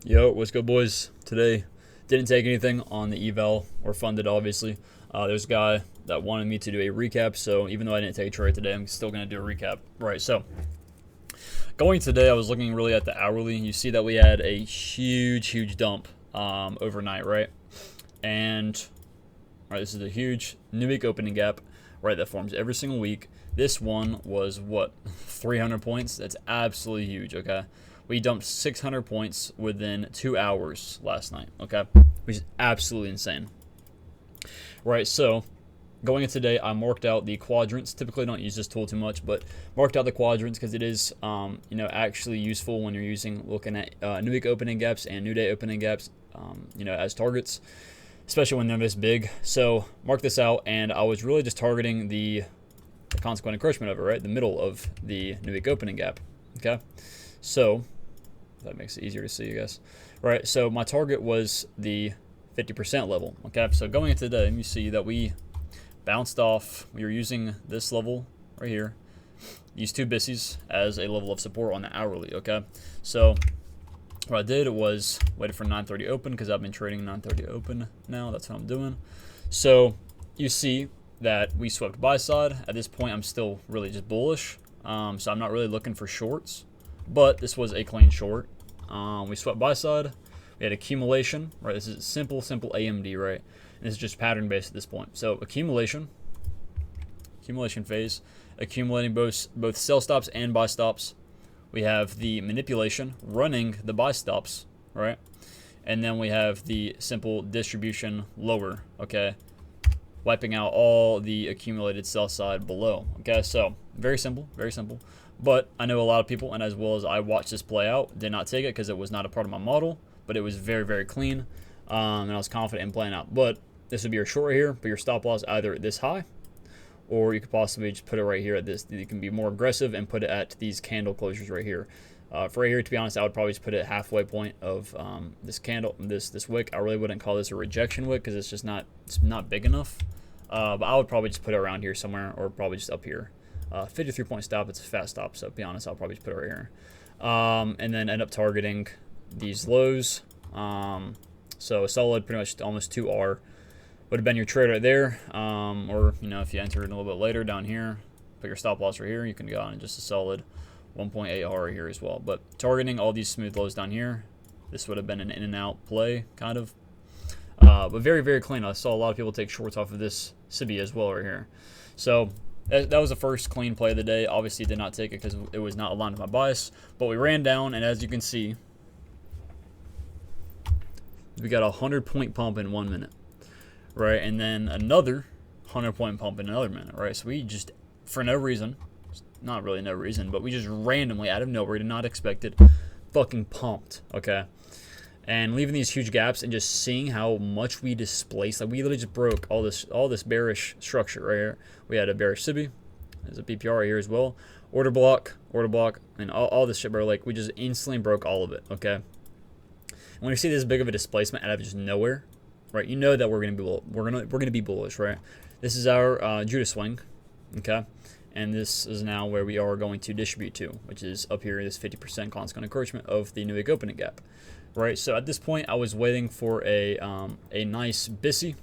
Yo, what's good, boys? Today, didn't take anything on the eval or funded, obviously. There's a guy that wanted me to do a recap, so even though I didn't take a trade today, I'm still going to do a recap. Right, so going today, I was looking really at the hourly. You see that we had a huge dump overnight, right? And, all right, this is a huge new week opening gap, right, that forms every single week. This one was, what, 300 points? That's absolutely huge, okay? We dumped 600 points within 2 hours last night, okay? Which is absolutely insane. Right, so going into today, I marked out the quadrants. Typically, I don't use this tool too much, but marked out the quadrants because it is, actually useful when you're looking at new week opening gaps and new day opening gaps, as targets, especially when they're this big. So mark this out, and I was really just targeting the consequent encroachment of it, right? The middle of the new week opening gap, okay? So that makes it easier to see, I guess. Right, so my target was the 50% level, okay? So going into today, you see that we bounced off. We were using this level right here, these two bissies, as a level of support on the hourly, okay? So what I did was waited for 9:30 open because I've been trading 9:30 open now. That's what I'm doing. So you see that we swept buy side. At this point, I'm still really just bullish. So I'm not really looking for shorts, but this was a clean short. We swept buy side. We had accumulation, right? This is simple AMD, right? And this is just pattern based at this point. So accumulation phase, accumulating both sell stops and buy stops. We have the manipulation running the buy stops, right? And then we have the simple distribution lower, okay? Wiping out all the accumulated sell side below, okay? So very simple. But I know a lot of people, and as well as I watched this play out, did not take it because it was not a part of my model, but it was very clean, and I was confident in playing out. But this would be your short right here, but your stop loss either at this high, or you could possibly just put it right here at this. You can be more aggressive and put it at these candle closures right here. For right here, to be honest, I would probably just put it at halfway point of this candle, this wick. I really wouldn't call this a rejection wick because it's not big enough. But I would probably just put it around here somewhere, or probably just up here. 53-point stop, it's a fast stop, so to be honest, I'll probably just put it right here. And then end up targeting these lows. So a solid, pretty much almost 2R would have been your trade right there. Or, if you enter it a little bit later down here, put your stop loss right here, you can go on just a solid 1.8R here as well. But targeting all these smooth lows down here, this would have been an in and out play, kind of. But very clean. I saw a lot of people take shorts off of this Sibi as well right here. So that was the first clean play of the day. Obviously did not take it because it was not aligned with my bias. But we ran down, and as you can see, we got a 100-point pump in 1 minute, right? And then another 100-point pump in another minute, right? So we just, for no reason, not really no reason, but we just randomly, out of nowhere, did not expect it, fucking pumped, okay? And leaving these huge gaps and just seeing how much we displaced. Like, we literally just broke all this bearish structure right here. We had a bearish Sibi. There's a BPR right here as well. Order block, and all this shit, bro. Like, we just instantly broke all of it, okay? And when you see this big of a displacement out of just nowhere, right, you know that we're gonna be bullish, right? This is our Judah swing, okay? And this is now where we are going to distribute to, which is up here, this 50% consequent encroachment of the new week opening gap. Right, so at this point, I was waiting for a nice BISI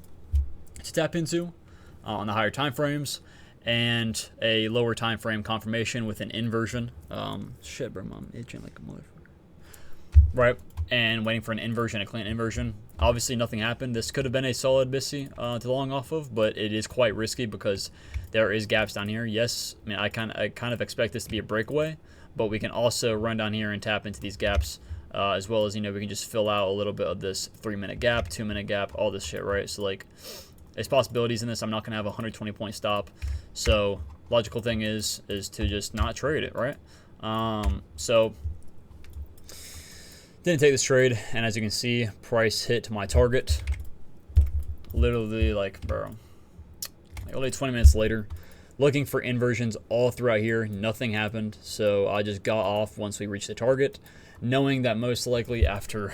to tap into on the higher time frames, and a lower time frame confirmation with an inversion. Shit, bro, I'm itching like a motherfucker. Right, and waiting for an inversion, a clean inversion. Obviously, nothing happened. This could have been a solid BISI to long off of, but it is quite risky because there is gaps down here. Yes, I mean, I kind of expect this to be a breakaway, but we can also run down here and tap into these gaps. As well as, we can just fill out a little bit of this 3-minute gap, 2-minute gap, all this shit, right? So, like, there's possibilities in this. I'm not going to have a 120-point stop. So, logical thing is to just not trade it, right? So, didn't take this trade. And as you can see, price hit my target. Literally, like, bro, like only 20 minutes later. Looking for inversions all throughout here. Nothing happened. So, I just got off once we reached the target, knowing that most likely after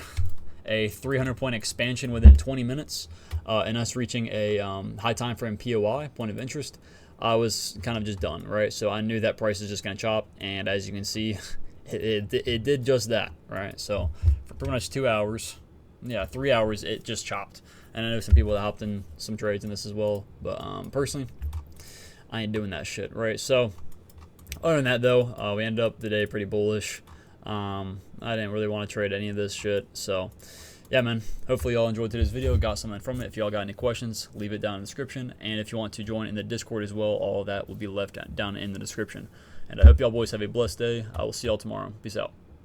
a 300-point expansion within 20 minutes and us reaching a high time frame POI, point of interest, I was kind of just done, right? So I knew that price is just going to chop, and as you can see, it did just that, right? So for pretty much 2 hours, yeah, 3 hours, it just chopped. And I know some people that hopped in some trades in this as well, but personally, I ain't doing that shit, right? So other than that, though, we ended up the day pretty bullish. I didn't really want to trade any of this shit, so yeah, man. Hopefully y'all enjoyed today's video, got something from it. If y'all got any questions, leave it down in the description. And if you want to join in the Discord as well, all of that will be left down in the description. And I hope y'all boys have a blessed day. I will see y'all tomorrow. Peace out.